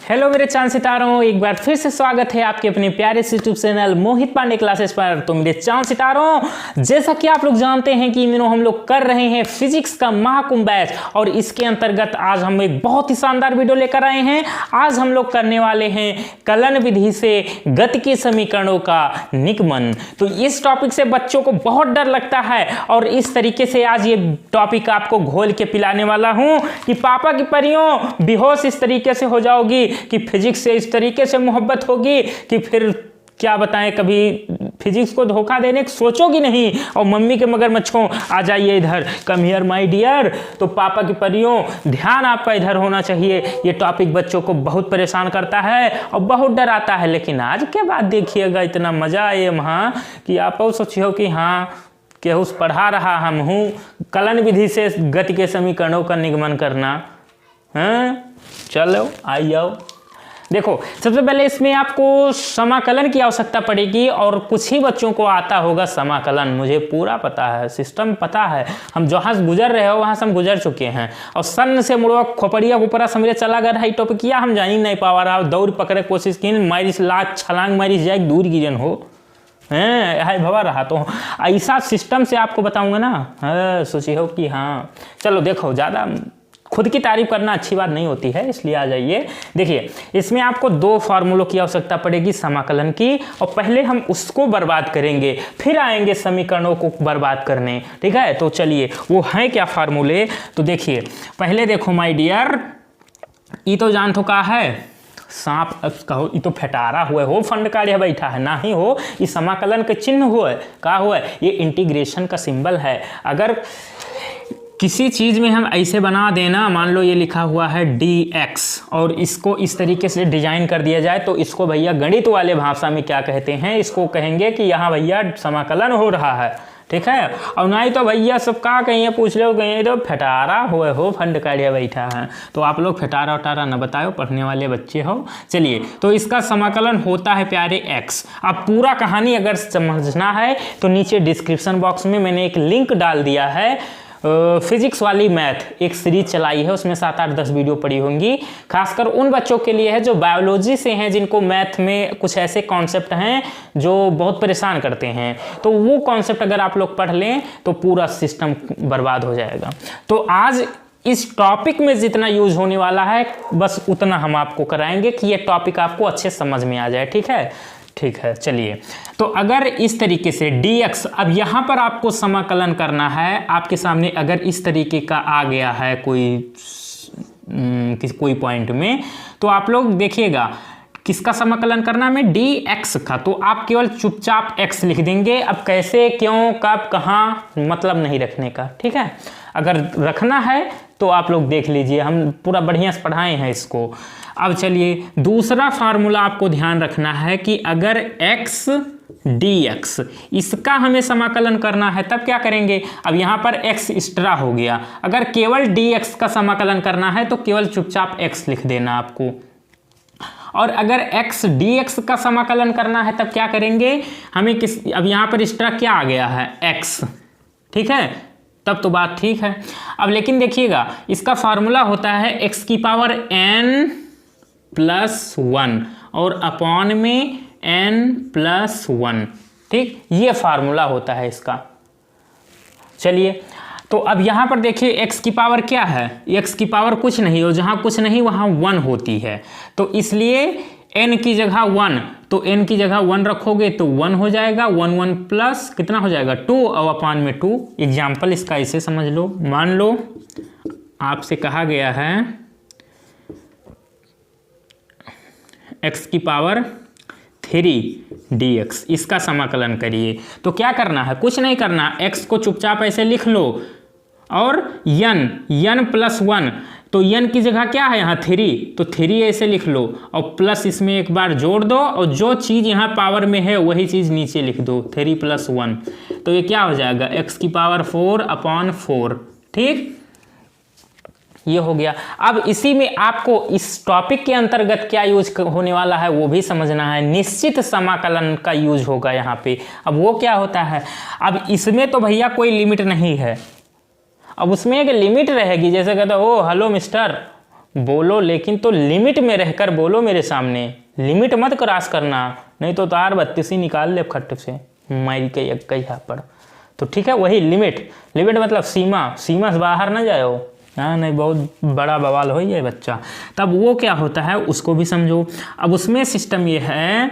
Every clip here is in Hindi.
हेलो मेरे चांद सितारों, एक बार फिर से स्वागत है आपके अपने प्यारे से यूट्यूब चैनल मोहित पांडे क्लासेस पर। तो मेरे चांद सितारों, जैसा कि आप लोग जानते हैं कि इन दिनों हम लोग कर रहे हैं फिजिक्स का महाकुंभ बैच, और इसके अंतर्गत आज हम एक बहुत ही शानदार वीडियो लेकर आए हैं। आज हम लोग करने वाले हैं कलन विधि से गति के समीकरणों का निगमन। तो इस टॉपिक से बच्चों को बहुत डर लगता है, और इस तरीके से आज ये टॉपिक आपको घोल के पिलाने वाला हूं कि पापा की परियों बेहोश इस तरीके से हो जाओगी कि फिजिक्स से इस तरीके से मोहब्बत होगी कि फिर क्या बताएं, कभी फिजिक्स को धोखा देने की सोचोगी नहीं। और मम्मी के मगरमच्छों आ जाइए इधर, कम हियर माय डियर। तो पापा की परियों ध्यान आपका इधर होना चाहिए। ये टॉपिक बच्चों को बहुत परेशान करता है और बहुत डराता है, लेकिन आज के बाद देखिएगा इतना मजा आए वहाँ कि आप सोचियो कि हाँ केहू पढ़ा रहा हम हूँ कलन विधि से गति के समीकरणों का निगमन करना। हाँ चलो आई जाओ। देखो सबसे पहले इसमें आपको समाकलन की आवश्यकता पड़ेगी, और कुछ ही बच्चों को आता होगा समाकलन। मुझे पूरा पता है, सिस्टम पता है, हम जहाँ से गुजर रहे हो वहाँ से हम गुजर चुके हैं। और सन से मुड़वा खोपड़िया ऊपरा समझे चला गया है टॉपिक किया, हम जान ही नहीं पा रहा। दौड़ पकड़े कोशिश की, मारिश लाख छलांग मारिश जाए दूर गिरन हो है भवा रहा। तो ऐसा सिस्टम से आपको बताऊंगा ना, सोची हो कि हाँ चलो। देखो ज़्यादा खुद की तारीफ करना अच्छी बात नहीं होती है, इसलिए आ जाइए। देखिए इसमें आपको दो फार्मूलों की आवश्यकता पड़ेगी समाकलन की, और पहले हम उसको बर्बाद करेंगे, फिर आएंगे समीकरणों को बर्बाद करने। ठीक है, तो चलिए वो हैं क्या फार्मूले। तो देखिए पहले देखो माय डियर, ये तो जान तो का है सांप कहो, ये तो फटारा हुआ हो फंड कार्य बैठा है ना ही हो, ये समाकलन के चिन्ह हुआ है का हुआ है, ये इंटीग्रेशन का सिंबल है। अगर किसी चीज़ में हम ऐसे बना देना, मान लो ये लिखा हुआ है dx, और इसको इस तरीके से डिजाइन कर दिया जाए, तो इसको भैया गणित वाले भाषा में क्या कहते हैं, इसको कहेंगे कि यहाँ भैया समाकलन हो रहा है। ठीक है, और नहीं तो भैया सब का कहीं पूछ लो कहीं तो फटारा हुए हो फंड कार्य बैठा है। तो आप लोग फटारा वटारा न बताओ, पढ़ने वाले बच्चे हो। चलिए तो इसका समाकलन होता है प्यारे x। अब पूरा कहानी अगर समझना है तो नीचे डिस्क्रिप्शन बॉक्स में मैंने एक लिंक डाल दिया है। फिजिक्स वाली मैथ एक सीरीज चलाई है, उसमें 7-8-10 वीडियो पड़ी होंगी। खासकर उन बच्चों के लिए है जो बायोलॉजी से हैं, जिनको मैथ में कुछ ऐसे कॉन्सेप्ट हैं जो बहुत परेशान करते हैं। तो वो कॉन्सेप्ट अगर आप लोग पढ़ लें तो पूरा सिस्टम बर्बाद हो जाएगा। तो आज इस टॉपिक में जितना यूज होने वाला है बस उतना हम आपको कराएंगे कि ये टॉपिक आपको अच्छे समझ में आ जाए। ठीक है, ठीक है। चलिए तो अगर इस तरीके से dx, अब यहाँ पर आपको समाकलन करना है। आपके सामने अगर इस तरीके का आ गया है कोई पॉइंट में, तो आप लोग देखिएगा किसका समाकलन करना है, dx का। तो आप केवल चुपचाप x लिख देंगे। अब कैसे, क्यों, कब, कहाँ, मतलब नहीं रखने का। ठीक है, अगर रखना है तो आप लोग देख लीजिए, हम पूरा बढ़िया से पढ़ाए हैं इसको। अब चलिए दूसरा फार्मूला आपको ध्यान रखना है कि अगर x dx इसका हमें समाकलन करना है तब क्या करेंगे। अब यहाँ पर x एक्स्ट्रा हो गया, अगर केवल dx का समाकलन करना है तो केवल चुपचाप x लिख देना आपको। और अगर x dx का समाकलन करना है तब क्या करेंगे, हमें अब यहाँ पर एक्स्ट्रा क्या आ गया है, x। ठीक है, तब तो बात ठीक है। अब लेकिन देखिएगा इसका फार्मूला होता है x की पावर n प्लस 1 और अपॉन में n प्लस 1। ठीक, ये फार्मूला होता है इसका। चलिए तो अब यहाँ पर देखिए x की पावर क्या है, x की पावर कुछ नहीं, और जहाँ कुछ नहीं वहाँ 1 होती है। तो इसलिए n की जगह 1, तो n की जगह 1 रखोगे तो 1 हो जाएगा। 1 1 प्लस कितना हो जाएगा 2, और अपान में 2। एग्जाम्पल इसका ऐसे समझ लो, मान लो आपसे कहा गया है x की पावर 3 dx, इसका समाकलन करिए। तो क्या करना है, कुछ नहीं करना, x को चुपचाप ऐसे लिख लो, और n प्लस 1, तो n की जगह क्या है यहाँ 3, तो 3 ऐसे लिख लो, और प्लस इसमें एक बार जोड़ दो, और जो चीज़ यहाँ पावर में है वही चीज़ नीचे लिख दो, 3 + 1। तो ये क्या हो जाएगा, x की पावर 4 अपॉन 4। ठीक, ये हो गया। अब इसी में आपको इस टॉपिक के अंतर्गत क्या यूज होने वाला है वो भी समझना है। निश्चित समाकलन का यूज होगा यहाँ पे। अब वो क्या होता है, अब इसमें तो भैया कोई लिमिट नहीं है, अब उसमें एक लिमिट रहेगी। जैसे कहते हो हेलो मिस्टर, बोलो लेकिन तो लिमिट में रहकर बोलो मेरे सामने, लिमिट मत क्रॉस करना, नहीं तो तार 32 ही निकाल ले खट्ट से मारी के एक कई यहाँ पर। तो ठीक है, वही लिमिट, लिमिट मतलब सीमा, सीमा से बाहर ना जाए हो। हाँ नहीं, बहुत बड़ा बवाल हो ये बच्चा। तब वो क्या होता है उसको भी समझो। अब उसमें सिस्टम ये है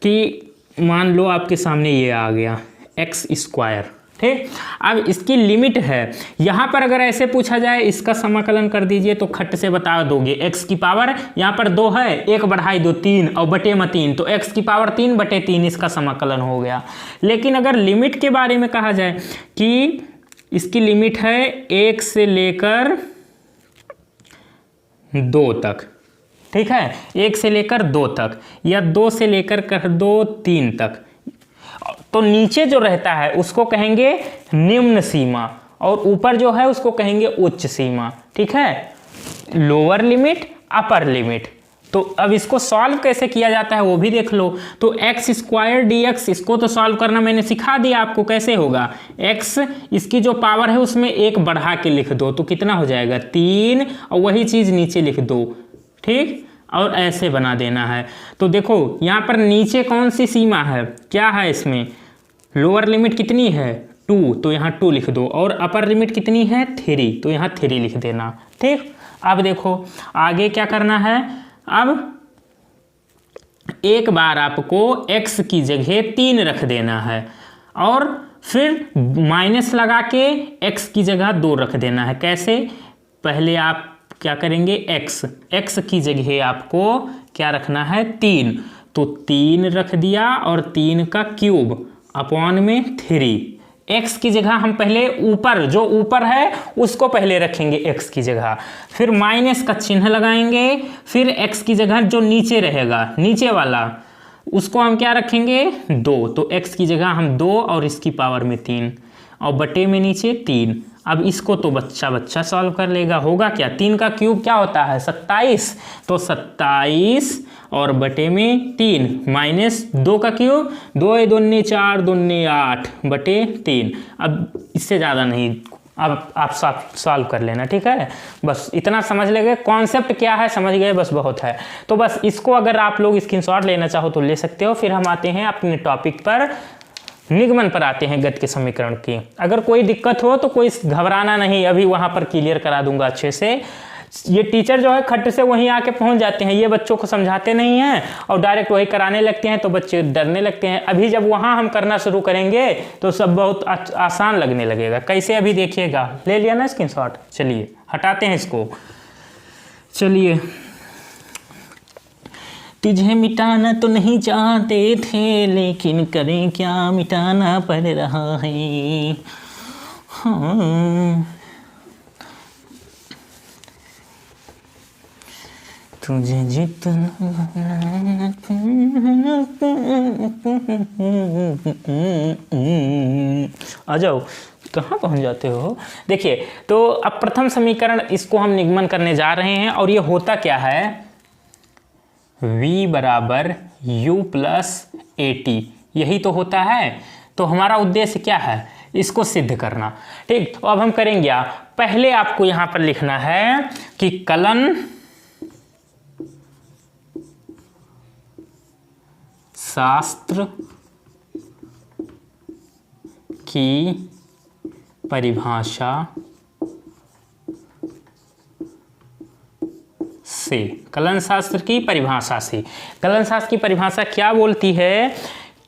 कि मान लो आपके सामने ये आ गया एक्स स्क्वायर, ठीक। अब इसकी लिमिट है, यहाँ पर अगर ऐसे पूछा जाए इसका समाकलन कर दीजिए तो खट से बता दोगे। एक्स की पावर यहाँ पर 2 है, 1 बढ़ाई 2 3 और बटे में 3, तो एक्स की पावर 3 बटे 3 इसका समाकलन हो गया। लेकिन अगर लिमिट के बारे में कहा जाए कि इसकी लिमिट है 1 से लेकर 2 तक, ठीक है, 1 से लेकर 2 तक या 2 से लेकर कर दो 3 तक, तो नीचे जो रहता है उसको कहेंगे निम्न सीमा और ऊपर जो है उसको कहेंगे उच्च सीमा, ठीक है, लोअर लिमिट अपर लिमिट। तो अब इसको सॉल्व कैसे किया जाता है वो भी देख लो। तो एक्स स्क्वायर डी एक्स, इसको तो सॉल्व करना मैंने सिखा दिया आपको कैसे होगा। एक्स इसकी जो पावर है उसमें 1 बढ़ा के लिख दो तो कितना हो जाएगा 3, और वही चीज़ नीचे लिख दो, ठीक, और ऐसे बना देना है। तो देखो यहाँ पर नीचे कौन सी सीमा है, क्या है इसमें, लोअर लिमिट कितनी है 2, तो यहाँ 2 लिख दो, और अपर लिमिट कितनी है 3, तो यहाँ 3 लिख देना, ठीक। अब देखो आगे क्या करना है, अब एक बार आपको x की जगह 3 रख देना है और फिर माइनस लगा के x की जगह 2 रख देना है। कैसे, पहले आप क्या करेंगे, x की जगह आपको क्या रखना है 3, तो 3 रख दिया और 3 का क्यूब अपॉन में 3। x की जगह हम पहले ऊपर, जो ऊपर है उसको पहले रखेंगे x की जगह, फिर माइनस का चिन्ह लगाएंगे, फिर x की जगह जो नीचे रहेगा नीचे वाला उसको हम क्या रखेंगे 2, तो x की जगह हम 2 और इसकी पावर में 3 और बटे में नीचे 3। अब इसको तो बच्चा सॉल्व कर लेगा। होगा क्या, 3 का क्यूब क्या होता है 27, तो 27 और बटे में 3 माइनस 2 का क्यूब 2 दूनी 4 दूनी 8 बटे 3। अब इससे ज़्यादा नहीं, अब आप सॉल्व कर लेना, ठीक है, बस इतना समझ लेंगे कॉन्सेप्ट क्या है, समझ गए, बस बहुत है। तो बस इसको अगर आप लोग स्क्रीनशॉट लेना चाहो तो ले सकते हो। फिर हम आते हैं अपने टॉपिक पर, निगमन पर आते हैं गति के समीकरण की। अगर कोई दिक्कत हो तो कोई घबराना नहीं, अभी वहाँ पर क्लियर करा दूंगा अच्छे से। ये टीचर जो है खट से वहीं आके पहुँच जाते हैं, ये बच्चों को समझाते नहीं हैं और डायरेक्ट वही कराने लगते हैं, तो बच्चे डरने लगते हैं। अभी जब वहाँ हम करना शुरू करेंगे तो सब बहुत आसान लगने लगेगा। कैसे, अभी देखिएगा, ले लिया ना स्क्रीनशॉट, चलिए हटाते हैं इसको। चलिए, तुझे मिटाना तो नहीं चाहते थे लेकिन करें क्या, मिटाना पड़ रहा है। हाँ, तुझे जितना आ जाओ, कहाँ पहुँच जाते हो। देखिए, तो अब प्रथम समीकरण इसको हम निगमन करने जा रहे हैं और ये होता क्या है, v बराबर u प्लस AT, यही तो होता है। तो हमारा उद्देश्य क्या है, इसको सिद्ध करना, ठीक। तो अब हम करेंगे क्या, पहले आपको यहाँ पर लिखना है कि कलन शास्त्र की परिभाषा से, कलन शास्त्र की परिभाषा से, कलन शास्त्र की परिभाषा क्या बोलती है,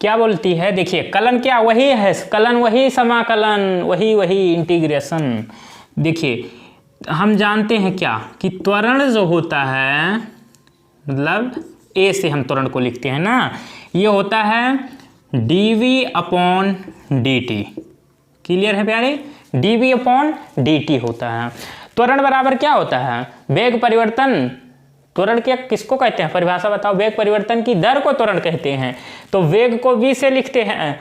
क्या बोलती है, देखिए कलन क्या, वही है कलन, वही समाकलन, वही इंटीग्रेशन। देखिए हम जानते हैं क्या कि त्वरण जो होता है, मतलब ए से हम त्वरण को लिखते हैं ना, ये होता है dv अपॉन dt। क्लियर है प्यारे, dv अपॉन dt होता है। त्वरण बराबर क्या होता है, वेग परिवर्तन। त्वरण क्या किसको कहते हैं, परिभाषा बताओ, वेग परिवर्तन की दर को त्वरण कहते हैं। तो वेग को v से लिखते हैं,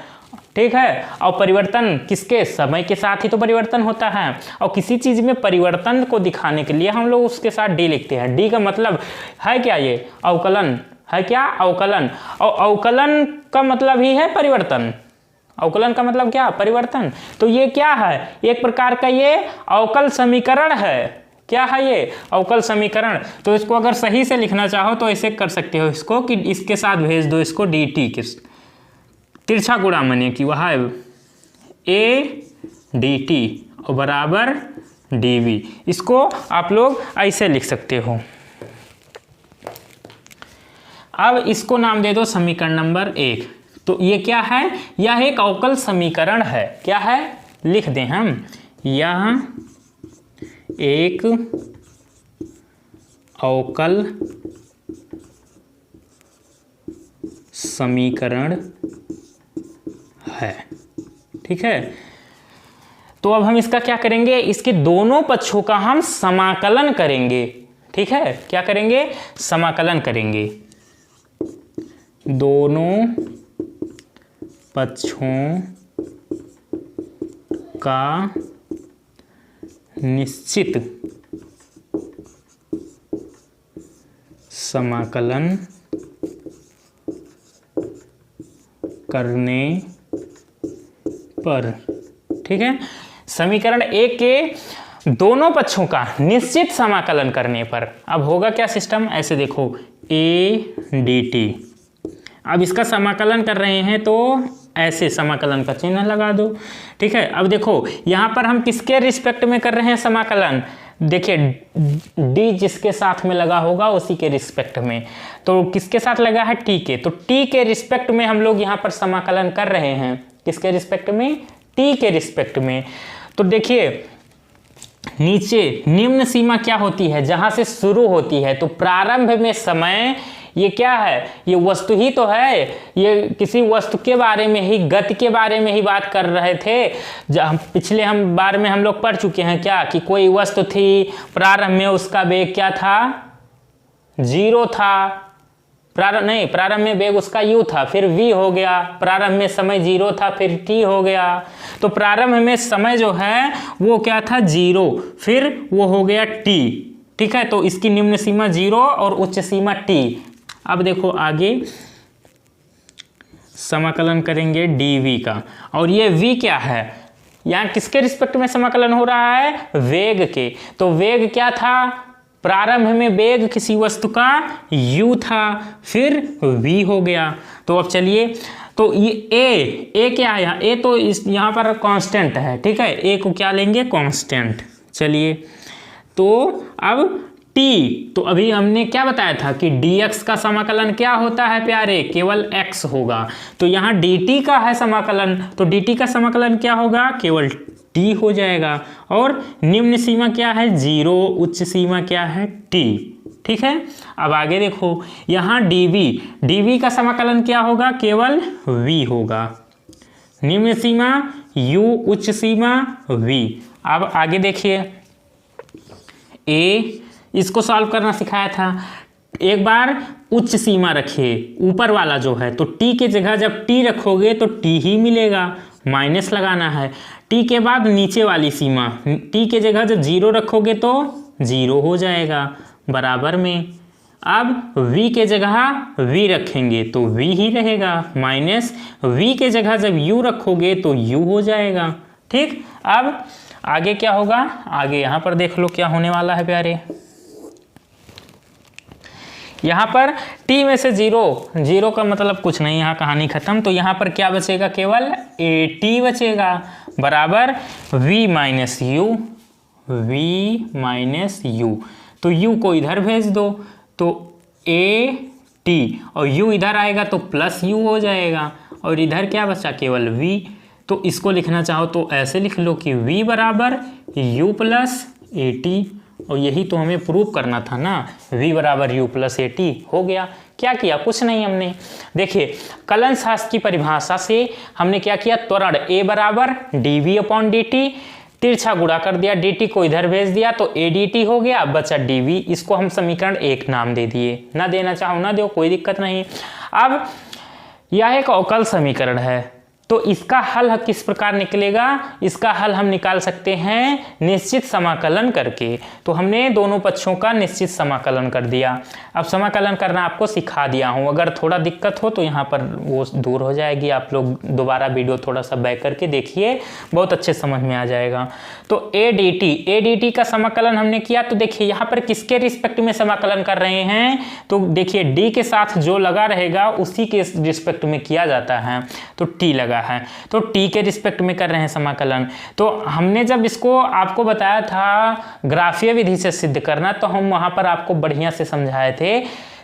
ठीक है, और परिवर्तन किसके, समय के साथ ही तो परिवर्तन होता है, और किसी चीज में परिवर्तन को दिखाने के लिए हम लोग उसके साथ d लिखते हैं। d का मतलब है क्या, ये अवकलन है, क्या अवकलन, और अवकलन का मतलब ही है परिवर्तन। अवकलन का मतलब क्या, परिवर्तन। तो ये क्या है, एक प्रकार का ये अवकल समीकरण है, क्या है ये? अवकल समीकरण। तो इसको अगर सही से लिखना चाहो तो ऐसे कर सकते हो इसको कि इसके साथ भेज दो इसको dt के तिरछा गुणा माने कि वह a dt और बराबर dv। इसको आप लोग ऐसे लिख सकते हो। अब इसको नाम दे दो समीकरण नंबर 1। तो ये क्या है? यह एक अवकल समीकरण है। क्या है? लिख दें हम, यह एक अवकल समीकरण है। ठीक है, तो अब हम इसका क्या करेंगे? इसके दोनों पक्षों का हम समाकलन करेंगे। ठीक है, क्या करेंगे? समाकलन करेंगे। दोनों पक्षों का निश्चित समाकलन करने पर। ठीक है, समीकरण 1 के दोनों पक्षों का निश्चित समाकलन करने पर अब होगा क्या सिस्टम? ऐसे देखो a dt। अब इसका समाकलन कर रहे हैं तो ऐसे समाकलन का चिन्ह लगा दो। ठीक है, अब देखो यहाँ पर हम किसके रिस्पेक्ट में कर रहे हैं समाकलन? देखिए d जिसके साथ में लगा होगा उसी के रिस्पेक्ट में। तो किसके साथ लगा है? t के। तो t के रिस्पेक्ट में हम लोग यहाँ पर समाकलन कर रहे हैं। किसके रिस्पेक्ट में? t के रिस्पेक्ट में। तो देखिए नीचे निम्न सीमा क्या होती है? जहां से शुरू होती है। तो प्रारंभ में समय ये क्या है? ये वस्तु ही तो है। ये किसी वस्तु के बारे में ही, गति के बारे में ही बात कर रहे थे। पिछले बार में हम लोग पढ़ चुके हैं क्या कि कोई वस्तु थी, प्रारंभ में उसका वेग क्या था? 0 था। प्रारंभ में वेग उसका u था, फिर v हो गया। प्रारंभ में समय 0 था, फिर t हो गया। तो प्रारंभ में समय जो है वो क्या था? 0, फिर वो हो गया t। ठीक है, तो इसकी निम्न सीमा 0 और उच्च सीमा t। अब देखो आगे समाकलन करेंगे dv का। और ये v क्या है? यहाँ किसके रिस्पेक्ट में समाकलन हो रहा है? वेग के। तो वेग क्या था? प्रारंभ में वेग किसी वस्तु का u था, फिर v हो गया। तो अब चलिए, तो ये a क्या है? a तो यहाँ पर कांस्टेंट है। ठीक है, a को क्या लेंगे? कांस्टेंट। चलिए, तो अब t, तो अभी हमने क्या बताया था कि dx का समाकलन क्या होता है प्यारे? केवल x होगा। तो यहाँ dt का है समाकलन, तो dt का समाकलन क्या होगा? केवल t हो जाएगा। और निम्न सीमा क्या है? 0, उच्च सीमा क्या है? t। ठीक है, अब आगे देखो यहाँ dv का समाकलन क्या होगा? केवल v होगा। निम्न सीमा u, उच्च सीमा v। अब आगे देखिए a, इसको सॉल्व करना सिखाया था। एक बार उच्च सीमा रखिए, ऊपर वाला जो है, तो t के जगह जब t रखोगे तो t ही मिलेगा, माइनस लगाना है। t के बाद नीचे वाली सीमा, t के जगह जब 0 रखोगे तो 0 हो जाएगा, बराबर में। अब v के जगह v रखेंगे तो v ही रहेगा, माइनस v के जगह जब u रखोगे तो u हो जाएगा। ठीक, अब आगे क्या होगा? आगे यहाँ पर देख लो क्या होने वाला है प्यारे। यहाँ पर t में से 0 का मतलब कुछ नहीं, यहाँ कहानी खत्म। तो यहाँ पर क्या बचेगा? केवल at बचेगा, बराबर v माइनस u। तो u को इधर भेज दो, तो at और u इधर आएगा तो प्लस u हो जाएगा। और इधर क्या बचा? केवल v। तो इसको लिखना चाहो तो ऐसे लिख लो कि v बराबर u प्लस at। और यही तो हमें प्रूव करना था ना, v बराबर u प्लस at। हो गया। क्या किया? कुछ नहीं, हमने देखिए कलन शास्त्र की परिभाषा से हमने क्या किया? त्वरण a बराबर dv अपॉन dt, तिरछा गुणा कर दिया, dt को इधर भेज दिया तो a dt हो गया, बचा dv। इसको हम समीकरण 1 नाम दे दिए। ना देना चाहो ना दो, कोई दिक्कत नहीं। अब यह एक अवकल समीकरण है। तो इसका हल किस प्रकार निकलेगा, इसका हल हम निकाल सकते हैं निश्चित समाकलन करके। तो हमने दोनों पक्षों का निश्चित समाकलन कर दिया। अब समाकलन करना आपको सिखा दिया हूँ, अगर थोड़ा दिक्कत हो तो यहाँ पर वो दूर हो जाएगी, आप लोग दोबारा वीडियो थोड़ा सा बैक करके देखिए, बहुत अच्छे समझ में आ जाएगा। तो ए डी टी का समाकलन हमने किया, तो देखिए यहाँ पर किसके रिस्पेक्ट में समाकलन कर रहे हैं, तो देखिए डी के साथ जो लगा रहेगा उसी के रिस्पेक्ट में किया जाता है, तो टी लगा है, तो टी के रिस्पेक्ट में कर रहे हैं समाकलन। तो हमने जब इसको आपको बताया था ग्राफीय विधि से सिद्ध करना, तो हम वहां पर आपको बढ़िया से समझाए थे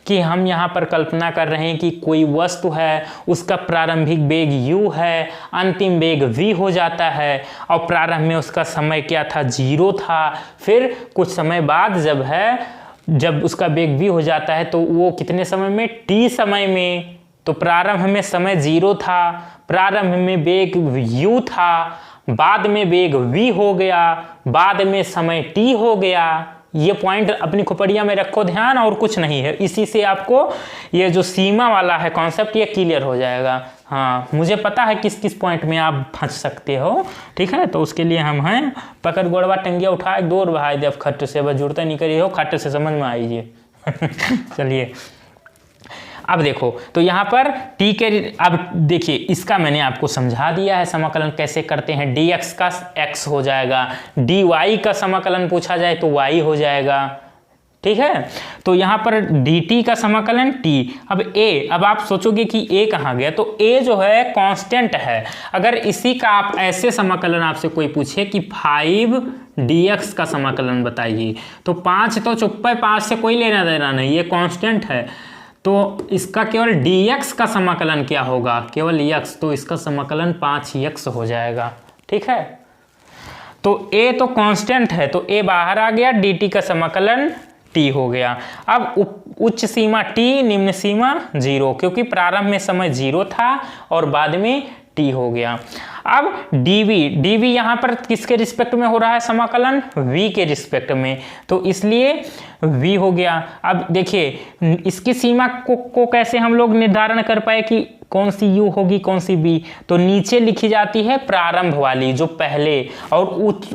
कि हम यहाँ पर कल्पना कर रहे हैं कि कोई वस्तु है, उसका प्रारंभिक वेग u है, अंतिम वेग v हो जाता है, और प्रारंभ में उसका समय क्या था, 0 था। फिर कुछ समय बाद जब उसका वेग v हो जाता है तो वो कितने समय में, t समय में। तो प्रारंभ में समय 0 था, प्रारंभ में वेग u था, बाद में वेग v हो गया, बाद में समय t हो गया। ये पॉइंट अपनी खोपड़िया में रखो ध्यान, और कुछ नहीं है। इसी से आपको ये जो सीमा वाला है कॉन्सेप्ट ये क्लियर हो जाएगा। हाँ, मुझे पता है किस किस पॉइंट में आप फंस सकते हो, ठीक है। तो उसके लिए हम हैं पकड़ गोड़वा टंगिया उठाए दूर बहाई दे, अब खट्ट से बस जुड़ता नहीं करिए हो, खट्ट से समझ में आइए। चलिए अब देखो, तो यहाँ पर टी के, अब देखिए इसका मैंने आपको समझा दिया है समाकलन कैसे करते हैं। dx का x हो जाएगा, dy का समाकलन पूछा जाए तो y हो जाएगा, ठीक है। तो यहाँ पर dt का समाकलन t। अब a, अब आप सोचोगे कि a कहाँ गया, तो a जो है कांस्टेंट है। अगर इसी का आप ऐसे समाकलन आपसे कोई पूछे कि 5 dx का समाकलन बताइए, तो 5 तो चुप है, 5 से कोई लेना देना नहीं, ये कांस्टेंट है। तो इसका केवल dx का समाकलन क्या होगा, केवल x, तो इसका समाकलन 5x हो जाएगा, ठीक है। तो a तो कांस्टेंट है, तो a बाहर आ गया, dt का समाकलन t हो गया। अब उच्च सीमा t, निम्न सीमा 0, क्योंकि प्रारंभ में समय 0 था और बाद में t हो गया। अब dv यहाँ पर किसके रिस्पेक्ट में हो रहा है समाकलन, v के रिस्पेक्ट में, तो इसलिए v हो गया। अब देखिए इसकी सीमा को कैसे हम लोग निर्धारण कर पाए कि कौन सी u होगी कौन सी v, तो नीचे लिखी जाती है प्रारंभ वाली जो पहले, और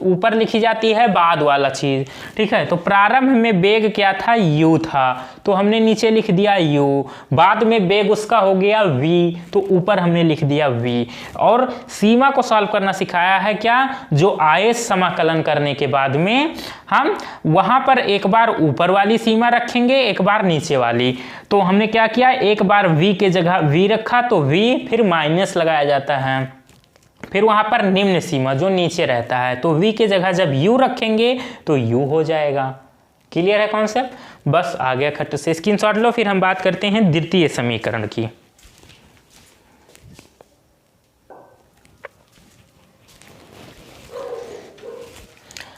ऊपर लिखी जाती है बाद वाला चीज, ठीक है। तो प्रारंभ में वेग क्या था, u था, तो हमने नीचे लिख दिया u। बाद में वेग उसका हो गया v, तो ऊपर हमने लिख दिया v। और सीमा को सॉल्व करना सिखाया है क्या, जो आयत समाकलन करने के बाद में हम वहां पर एक बार ऊपर वाली सीमा रखेंगे, एक बार नीचे वाली। तो हमने क्या किया, एक बार v के जगह v रखा, तो v फिर माइनस लगाया जाता है, फिर वहां पर निम्न सीमा जो नीचे रहता है, तो v के जगह जब u रखेंगे तो u हो जाएगा। क्लियर है कॉन्सेप्ट, बस आ गया खट्ट से, स्क्रीनशॉट लो। फिर हम बात करते हैं द्वितीय समीकरण की।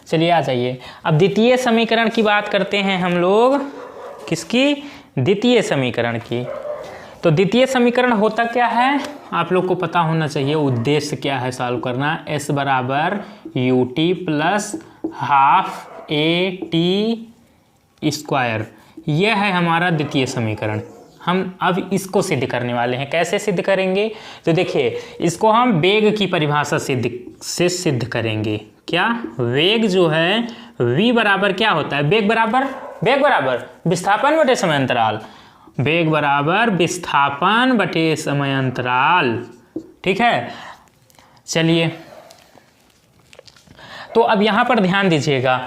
चलिए आ जाइए, अब द्वितीय समीकरण की बात करते हैं हम लोग, किसकी, द्वितीय समीकरण की। तो द्वितीय समीकरण होता क्या है, आप लोग को पता होना चाहिए, उद्देश्य क्या है सॉल्व करना। s बराबर U T plus half A T square, यह है हमारा द्वितीय समीकरण। हम अब इसको सिद्ध करने वाले हैं। कैसे सिद्ध करेंगे, तो देखिए इसको हम वेग की परिभाषा से सिद्ध करेंगे। क्या, वेग जो है v बराबर क्या होता है, वेग बराबर विस्थापन बटे समय अंतराल, वेग बराबर विस्थापन बटे समय अंतराल, ठीक है। चलिए, तो अब यहां पर ध्यान दीजिएगा,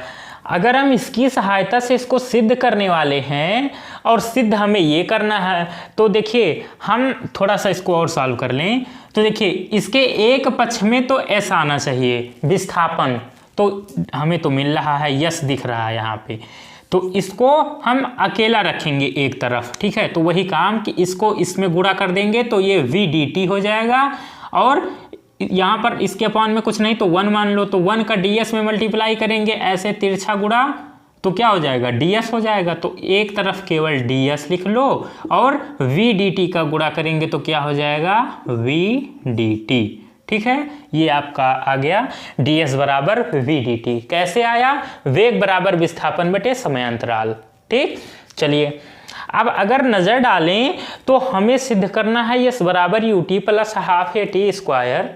अगर हम इसकी सहायता से इसको सिद्ध करने वाले हैं और सिद्ध हमें ये करना है, तो देखिए हम थोड़ा सा इसको और सॉल्व कर लें। तो देखिए इसके एक पक्ष में तो s आना चाहिए, विस्थापन तो हमें तो मिल रहा है, यस दिख रहा है यहाँ पे, तो इसको हम अकेला रखेंगे एक तरफ, ठीक है। तो वही काम कि इसको इसमें गुणा कर देंगे तो ये v dt हो जाएगा, और यहाँ पर इसके अपॉन में कुछ नहीं तो 1 मान लो, तो 1 का ds में मल्टीप्लाई करेंगे, ऐसे तिरछा गुणा, तो क्या हो जाएगा, ds हो जाएगा। तो एक तरफ केवल ds लिख लो, और v dt का गुणा करेंगे तो क्या हो जाएगा, v dt, ठीक है। ये आपका आ गया ds बराबर v dt। कैसे आया, वेग बराबर विस्थापन बटे समय अंतराल, ठीक। चलिए अब अगर नज़र डालें तो हमें सिद्ध करना है यस बराबर U T plus half A T square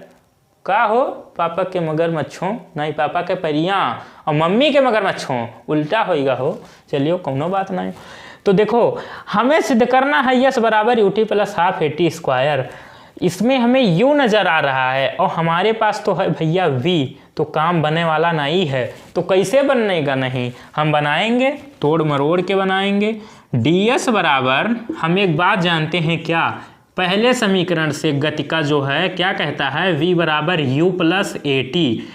का हो पापा के मगरमच्छों नहीं पापा के परियां और मम्मी के मगरमच्छों उल्टा होएगा हो। चलिए कोनो बात नहीं। तो देखो हमें सिद्ध करना है यस बराबर U T plus half A T square. इसमें हमें यू नज़र आ रहा है और हमारे पास तो है भैया वी, तो काम बनने वाला नहीं है। तो कैसे बनेगा नहीं, हम बनाएंगे तोड़ मरोड़ के बनाएंगे। ds बराबर हम एक बात जानते हैं क्या, पहले समीकरण से गति का जो है क्या कहता है v बराबर u प्लस ए टी।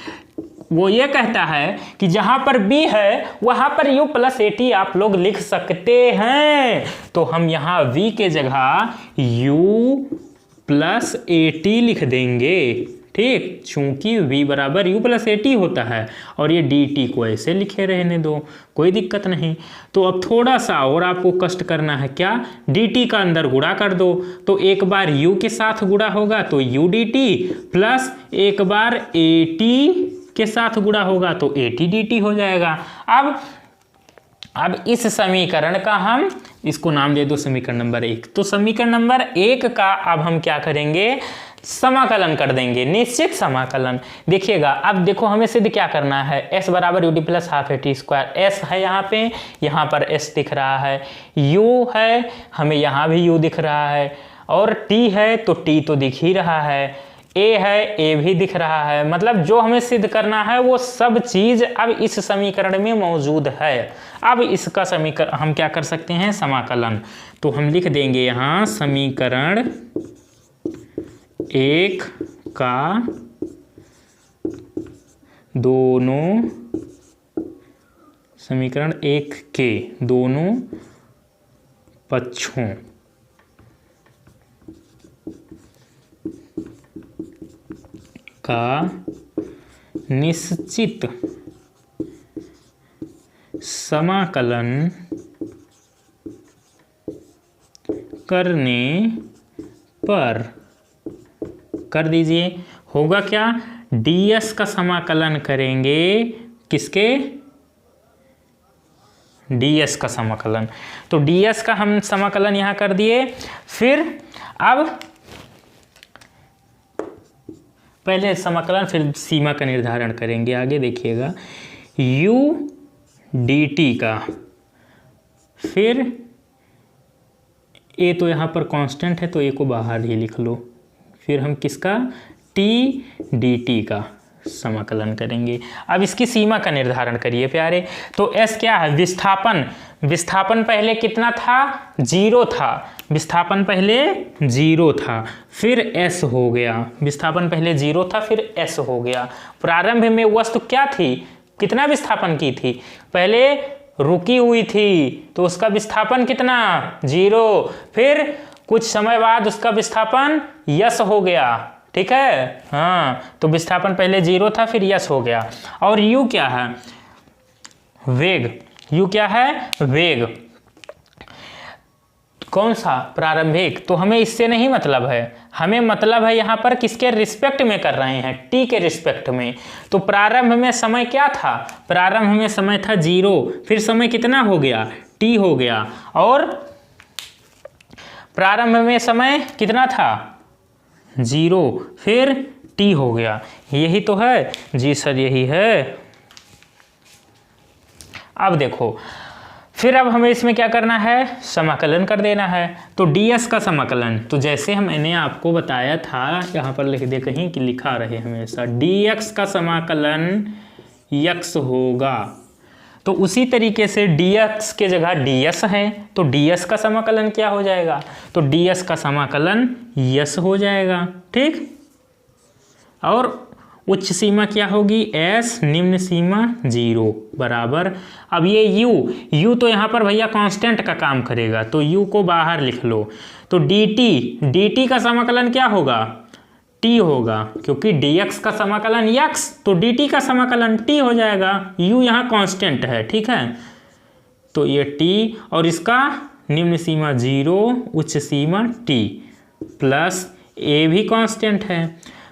वो ये कहता है कि जहाँ पर b है वहाँ पर u प्लस ए टी आप लोग लिख सकते हैं। तो हम यहाँ v के जगह u प्लस ए टी लिख देंगे, ठीक, चूंकि v बराबर u प्लस ए टी होता है और ये डी टी को ऐसे लिखे रहने दो, कोई दिक्कत नहीं। तो अब थोड़ा सा और आपको कष्ट करना है, क्या, डी टी का अंदर गुणा कर दो। तो एक बार u के साथ गुणा होगा तो u डी टी प्लस एक बार ए टी के साथ गुणा होगा तो ए टी डी टी हो जाएगा। अब इस समीकरण का हम इसको नाम दे दो समीकरण नंबर 1। तो समीकरण नंबर 1 का अब हम क्या करेंगे, समाकलन कर देंगे, निश्चित समाकलन। देखिएगा अब देखो हमें सिद्ध क्या करना है, s बराबर U D plus half A T square. s है यहाँ पर s दिख रहा है, u है हमें यहाँ भी u दिख रहा है और t है तो t तो दिख ही रहा है, a है a भी दिख रहा है। मतलब जो हमें सिद्ध करना है वो सब चीज़ अब इस समीकरण में मौजूद है। अब इसका समीकरण हम क्या कर सकते हैं, समाकलन। तो हम लिख देंगे यहाँ समीकरण 1 का दोनों, समीकरण 1 के दोनों पक्षों का निश्चित समाकलन करने पर कर दीजिए। होगा क्या, ds का समाकलन करेंगे, किसके, ds का समाकलन। तो ds का हम समाकलन यहाँ कर दिए। फिर अब पहले समाकलन फिर सीमा का निर्धारण करेंगे। आगे देखिएगा u dt का, फिर a तो यहाँ पर कांस्टेंट है तो a को बाहर ही लिख लो। फिर हम किसका, t dt का समाकलन करेंगे। अब इसकी सीमा का निर्धारण करिए प्यारे। तो s क्या है, विस्थापन। विस्थापन पहले कितना था, 0 था, विस्थापन पहले 0 था, फिर s हो गया। विस्थापन पहले 0 था फिर s हो गया। प्रारंभ में वस्तु क्या थी, कितना विस्थापन की थी, पहले रुकी हुई थी तो उसका विस्थापन कितना, 0। फिर कुछ समय बाद उसका विस्थापन यस हो गया, ठीक है, हाँ। तो विस्थापन पहले 0 था फिर यस हो गया। और u क्या है, वेग। u क्या है, वेग। कौन सा, प्रारंभिक। तो हमें इससे नहीं मतलब है, हमें मतलब है यहाँ पर किसके रिस्पेक्ट में कर रहे हैं, t के रिस्पेक्ट में। तो प्रारंभ में समय क्या था, प्रारंभ में समय था 0, फिर समय कितना हो गया, t हो गया। और प्रारंभ में समय कितना था, 0, फिर t हो गया। यही तो है जी सर, यही है। अब देखो फिर अब हमें इसमें क्या करना है, समाकलन कर देना है। तो ds का समाकलन, तो जैसे मैंने आपको बताया था, यहाँ पर लिख दे कहीं कि लिखा रहे हमेशा, dx का समाकलन x होगा। तो उसी तरीके से dx के जगह ds है तो ds का समाकलन क्या हो जाएगा, तो ds का समाकलन यस हो जाएगा, ठीक। और उच्च सीमा क्या होगी, s, निम्न सीमा 0 बराबर। अब ये u तो यहाँ पर भैया कांस्टेंट का काम करेगा तो u को बाहर लिख लो। तो dt का समाकलन क्या होगा, t होगा, क्योंकि dx का समाकलन x तो dt का समाकलन t हो जाएगा। u यहाँ कांस्टेंट है, ठीक है। तो ये t और इसका निम्न सीमा 0, उच्च सीमा t, प्लस a भी कांस्टेंट है।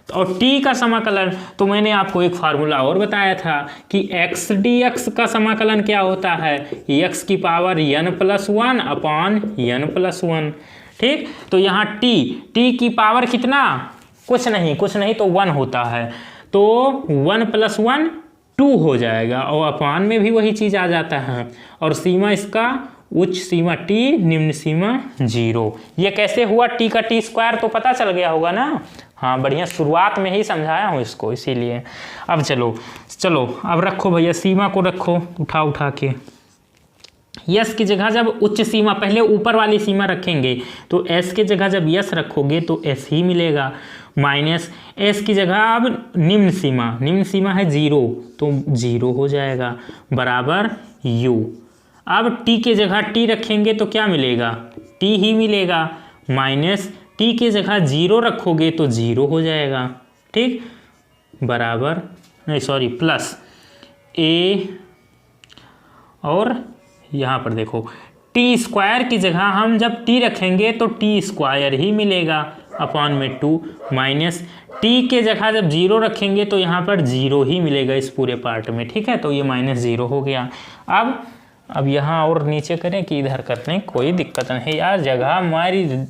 और टी का समाकलन, तो मैंने आपको एक फार्मूला और बताया था कि एक्स डी एक्स का समाकलन क्या होता है, एक्स की पावर n+1 अपॉन n+1। ठीक, तो यहाँ टी की पावर कितना, कुछ नहीं तो 1 होता है, तो 1+1 2 हो जाएगा, और अपान में भी वही चीज़ आ जाता है, और सीमा इसका उच्च सीमा t, निम्न सीमा 0। ये कैसे हुआ, t का t स्क्वायर तो पता चल गया होगा ना। हाँ बढ़िया, शुरुआत में ही समझाया हूँ इसको, इसीलिए। अब चलो अब रखो भैया, सीमा को रखो उठा के। यस की जगह जब उच्च सीमा, पहले ऊपर वाली सीमा रखेंगे, तो एस की जगह जब यस रखोगे तो एस ही मिलेगा, माइनस एस की जगह अब निम्न सीमा है 0, तो 0 हो जाएगा, बराबर यू। अब टी की जगह टी रखेंगे तो क्या मिलेगा, टी ही मिलेगा, माइनस टी की जगह 0 रखोगे तो 0 हो जाएगा। ठीक, बराबर प्लस ए, और यहाँ पर देखो टी स्क्वायर की जगह हम जब टी रखेंगे तो टी स्क्वायर ही मिलेगा, अपॉन में 2, माइनस टी के जगह जब 0 रखेंगे तो यहाँ पर 0 ही मिलेगा इस पूरे पार्ट में। ठीक है, तो ये -0 हो गया। अब यहाँ और नीचे करें कि इधर करते हैं, कोई दिक्कत नहीं यार, जगह हमारी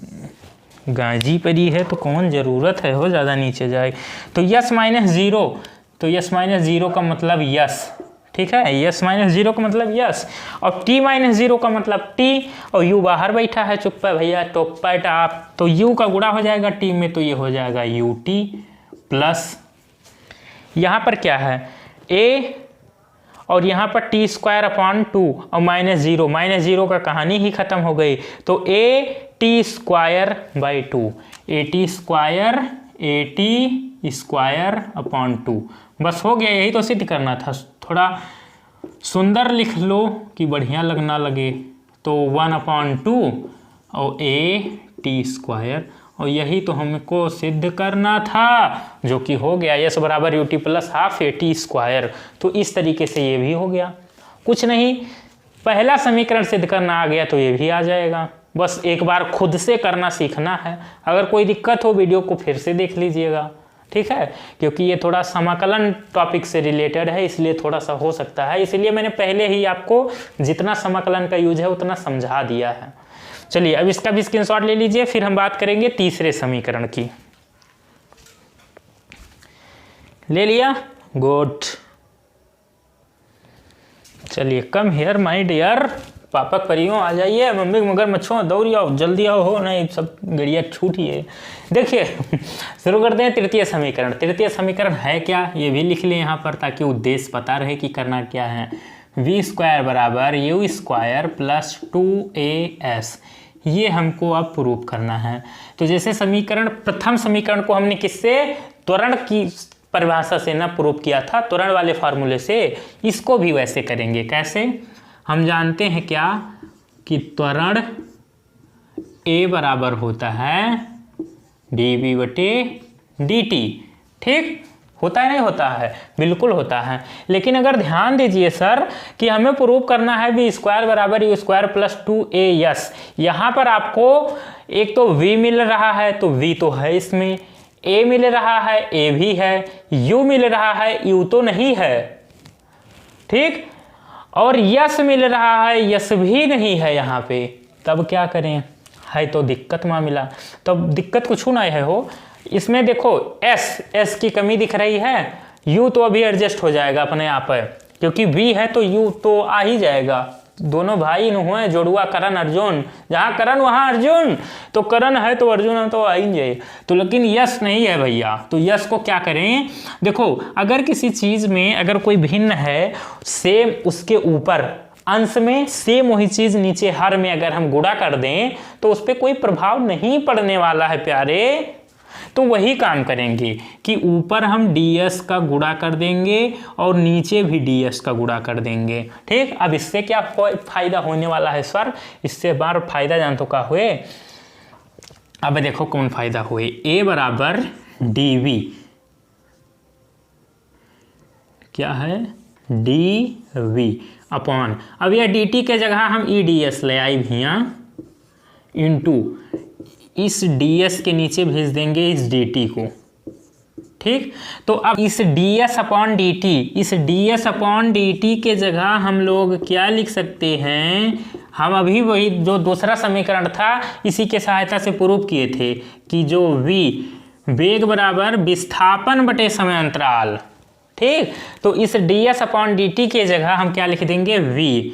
गाजी परी है तो कौन ज़रूरत है हो ज़्यादा नीचे जाए। तो यस -0, तो यस -0 का मतलब यस, ठीक है, यस -0 का मतलब यस, और t -0 का मतलब t, और u बाहर बैठा है चुप है भैया, टोपट आप, तो u का गुणा हो जाएगा t में, तो ये हो जाएगा ut प्लस, यहाँ पर क्या है a, और यहाँ पर t स्क्वायर अपॉन 2, और -0 का कहानी ही ख़त्म हो गई, तो a t square by 2, a t square upon 2, बस हो गया, यही तो सिद्ध करना था। थोड़ा सुंदर लिख लो कि बढ़िया लगना लगे, तो 1/2 और a t स्क्वायर, और यही तो हमको सिद्ध करना था, जो कि हो गया, यस बराबर ut plus half a t square. तो इस तरीके से ये भी हो गया, कुछ नहीं, पहला समीकरण सिद्ध करना आ गया तो ये भी आ जाएगा, बस एक बार खुद से करना सीखना है। अगर कोई दिक्कत हो वीडियो को फिर से देख लीजिएगा, ठीक है, क्योंकि ये थोड़ा समाकलन टॉपिक से रिलेटेड है, इसलिए थोड़ा सा हो सकता है, इसलिए मैंने पहले ही आपको जितना समाकलन का यूज है उतना समझा दिया है। चलिए अब इसका भी स्क्रीनशॉट ले लीजिए, फिर हम बात करेंगे तीसरे समीकरण की। ले लिया, गुड। चलिए कम हियर माय डियर, पापा परियों आ जाइए, मम्मी मगर मच्छों दौड़ी आओ, जल्दी आओ, हो नहीं सब गड़िया छूटी है। देखिए शुरू करते हैं तृतीय समीकरण। तृतीय समीकरण है क्या, ये भी लिख लें यहाँ पर, ताकि उद्देश्य पता रहे कि करना क्या है। v स्क्वायर बराबर u स्क्वायर प्लस 2as, ये हमको अब प्रूव करना है। तो जैसे समीकरण, प्रथम समीकरण को हमने किससे, त्वरण की परिभाषा से ना प्रूव किया था, त्वरण वाले फार्मूले से, इसको भी वैसे करेंगे। कैसे, हम जानते हैं क्या कि त्वरण a बराबर होता है dv/dt, ठीक होता है, नहीं होता है, बिल्कुल होता है। लेकिन अगर ध्यान दीजिए सर कि हमें प्रूव करना है v स्क्वायर बराबर u स्क्वायर प्लस 2as, यहाँ पर आपको एक तो v मिल रहा है, तो v तो है इसमें, a मिल रहा है, a भी है, u मिल रहा है, u तो नहीं है, ठीक, और यस मिल रहा है, यस भी नहीं है यहाँ पे, तब क्या करें, है तो दिक्कत मामला। तब दिक्कत कुछ ना है हो, इसमें देखो s की कमी दिख रही है, u तो अभी एडजस्ट हो जाएगा अपने आप है, क्योंकि v है तो u तो आ ही जाएगा। दोनों भाई न हुए जोड़ुआ करण अर्जुन, जहाँ करण वहाँ अर्जुन, तो करण है तो अर्जुन तो आ ही जाए। तो लेकिन यस नहीं है भैया, तो यस को क्या करें, देखो अगर किसी चीज़ में अगर कोई भिन्न है, सेम उसके ऊपर अंश में सेम वही चीज़ नीचे हर में अगर हम गुणा कर दें तो उस पर कोई प्रभाव नहीं पड़ने वाला है प्यारे। तो वही काम करेंगे कि ऊपर हम ds का गुणा कर देंगे और नीचे भी ds का गुणा कर देंगे, ठीक। अब इससे क्या फायदा होने वाला है सर, इससे बार फायदा जान तो क्या हुए, अब देखो कौन फायदा हुए, a बराबर dv, क्या है dv अपॉन, अब यह dt के जगह हम eds ले आई भैया, इंटू इस ds के नीचे भेज देंगे इस dt को, ठीक। तो अब इस ds अपॉन डी टी, इस ds अपॉन डी टी के जगह हम लोग क्या लिख सकते हैं, हम अभी वही जो दूसरा समीकरण था इसी के सहायता से प्रूव किए थे कि जो v वेग बराबर विस्थापन बटे समय अंतराल, ठीक। तो इस ds अपॉन डी टी के जगह हम क्या लिख देंगे v,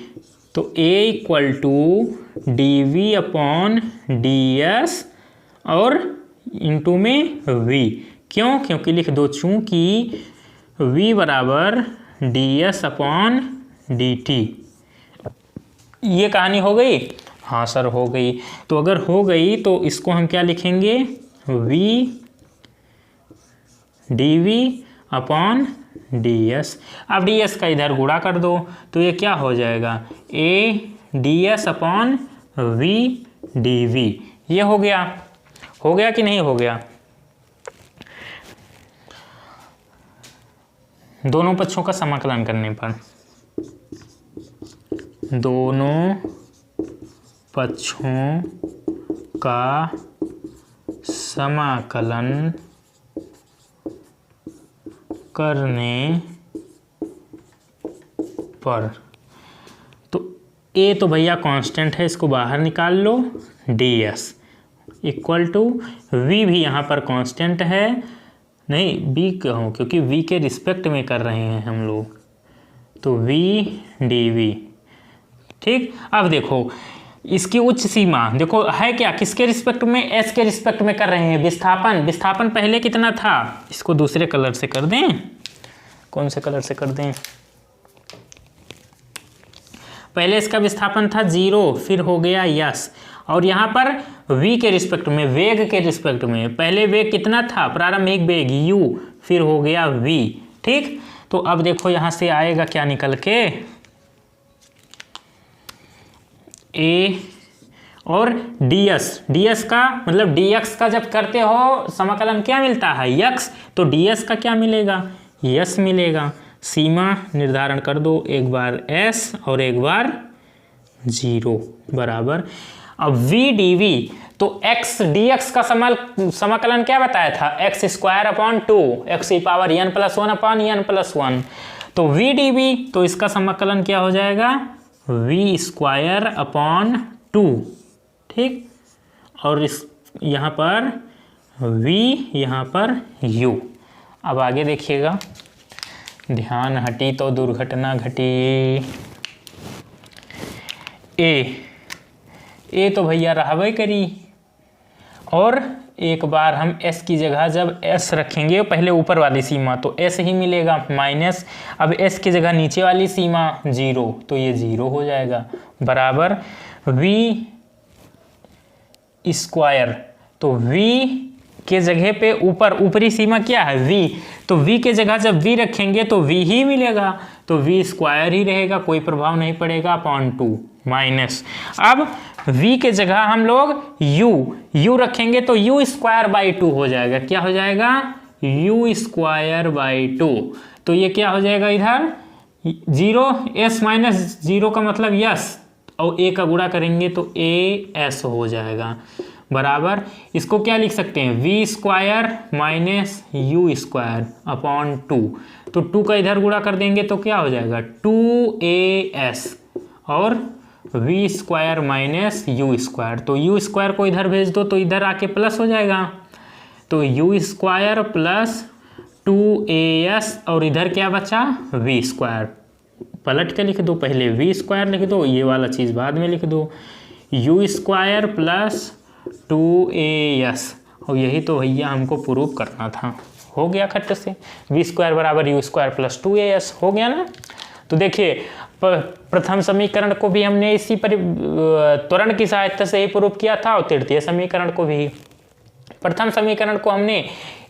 तो a equal to D V upon D S और इंटू में v, क्यों, क्योंकि लिख दो चूंकि v बराबर D S upon D T. ये कहानी हो गई, हाँ सर हो गई। तो अगर हो गई तो इसको हम क्या लिखेंगे, v D V upon D S. अब डी एस का इधर गुणा कर दो तो ये क्या हो जाएगा, a D S upon V D V. ये हो गया कि नहीं हो गया, दोनों पक्षों का समाकलन करने पर, दोनों पक्षों का समाकलन करने पर, तो a तो भैया कांस्टेंट है, इसको बाहर निकाल लो, ds इक्वल टू v भी यहाँ पर कांस्टेंट है, नहीं b कहूँ क्योंकि v के रिस्पेक्ट में कर रहे हैं हम लोग, तो v dv, ठीक। अब देखो इसकी उच्च सीमा देखो है क्या, किसके रिस्पेक्ट में, s के रिस्पेक्ट में कर रहे हैं, विस्थापन। विस्थापन पहले कितना था, इसको दूसरे कलर से कर दें, कौन से कलर से कर दें, पहले इसका विस्थापन था 0, फिर हो गया यस, और यहाँ पर v के रिस्पेक्ट में, वेग के रिस्पेक्ट में, पहले वेग कितना था, प्रारंभिक वेग u, फिर हो गया v, ठीक। तो अब देखो यहाँ से आएगा क्या निकल के, a और ds का मतलब dx का जब करते हो समाकलन क्या मिलता है, x, तो ds का क्या मिलेगा, यस मिलेगा। सीमा निर्धारण कर दो, एक बार s और एक बार 0 बराबर, अब v dv, तो x dx का समाकलन क्या बताया था, x स्क्वायर अपॉन 2 x की power n plus 1 upon n plus 1, तो v dv, तो इसका समाकलन क्या हो जाएगा, v स्क्वायर अपॉन 2, ठीक। और इस यहाँ पर v, यहाँ पर u। अब आगे देखिएगा, ध्यान हटी तो दुर्घटना घटी। ए तो भैया रहबे करी, और एक बार हम s की जगह जब s रखेंगे पहले ऊपर वाली सीमा तो s ही मिलेगा माइनस, अब s की जगह नीचे वाली सीमा 0, तो ये 0 हो जाएगा, बराबर v स्क्वायर, तो v के जगह पे ऊपर ऊपरी सीमा क्या है v, तो v के जगह जब v रखेंगे तो v ही मिलेगा, तो v स्क्वायर ही रहेगा, कोई प्रभाव नहीं पड़ेगा, अपॉन 2 माइनस, अब v के जगह हम लोग u रखेंगे तो u स्क्वायर बाई 2 हो जाएगा, क्या हो जाएगा, u स्क्वायर बाई 2, तो ये क्या हो जाएगा, इधर 0, s माइनस 0 का मतलब यस, और a का गुणा करेंगे तो as हो जाएगा, बराबर इसको क्या लिख सकते हैं, v square minus u square upon 2, तो 2 का इधर गुणा कर देंगे तो क्या हो जाएगा, 2as, और v square minus u square, तो u स्क्वायर को इधर भेज दो तो इधर आके प्लस हो जाएगा, तो u स्क्वायर प्लस 2as, और इधर क्या बचा, v स्क्वायर, पलट के लिख दो, पहले v स्क्वायर लिख दो, ये वाला चीज़ बाद में लिख दो, u स्क्वायर प्लस 2as, और यही तो भैया हमको प्रूव करना था, हो गया खट्ट से, v स्क्वायर बराबर u स्क्वायर प्लस 2as हो गया ना। तो देखिए प्रथम समीकरण को भी हमने इसी त्वरण की सहायता से ही प्रूव किया था, और तृतीय समीकरण को भी। प्रथम समीकरण को हमने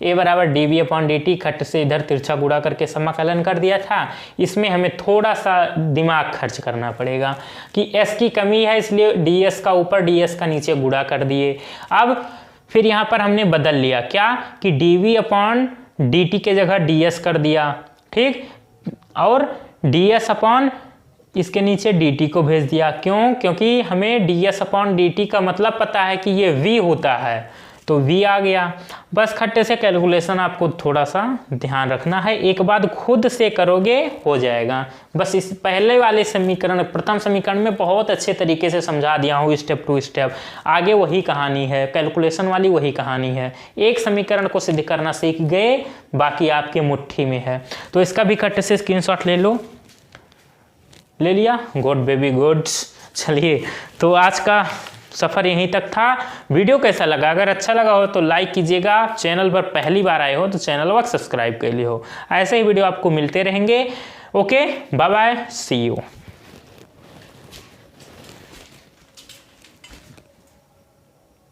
a बराबर D V upon D T खट्ट से इधर तिरछा गुणा करके समाकलन कर दिया था, इसमें हमें थोड़ा सा दिमाग खर्च करना पड़ेगा कि s की कमी है, इसलिए ds का ऊपर ds का नीचे गुणा कर दिए। अब फिर यहाँ पर हमने बदल लिया क्या कि D V upon D T के जगह ds कर दिया, ठीक, और ds अपॉन इसके नीचे dt को भेज दिया, क्यों, क्योंकि हमें ds अपॉन dt का मतलब पता है कि ये v होता है, तो v आ गया। बस खट्टे से कैलकुलेशन आपको थोड़ा सा ध्यान रखना है, एक बार खुद से करोगे हो जाएगा। बस इस पहले वाले समीकरण, प्रथम समीकरण में बहुत अच्छे तरीके से समझा दिया हूँ स्टेप टू स्टेप। आगे वही कहानी है, कैलकुलेशन वाली वही कहानी है। एक समीकरण को सिद्ध करना सीख गए, बाकी आपके मुट्ठी में है। तो इसका भी खट्टे से स्क्रीनशॉट ले लो। ले लिया? Good baby good. चलिए, तो आज का सफ़र यहीं तक था। वीडियो कैसा लगा? अगर अच्छा लगा हो तो लाइक कीजिएगा। चैनल पर पहली बार आए हो तो चैनल को सब्सक्राइब कर लियो। ऐसे ही वीडियो आपको मिलते रहेंगे। Okay, bye bye, see you.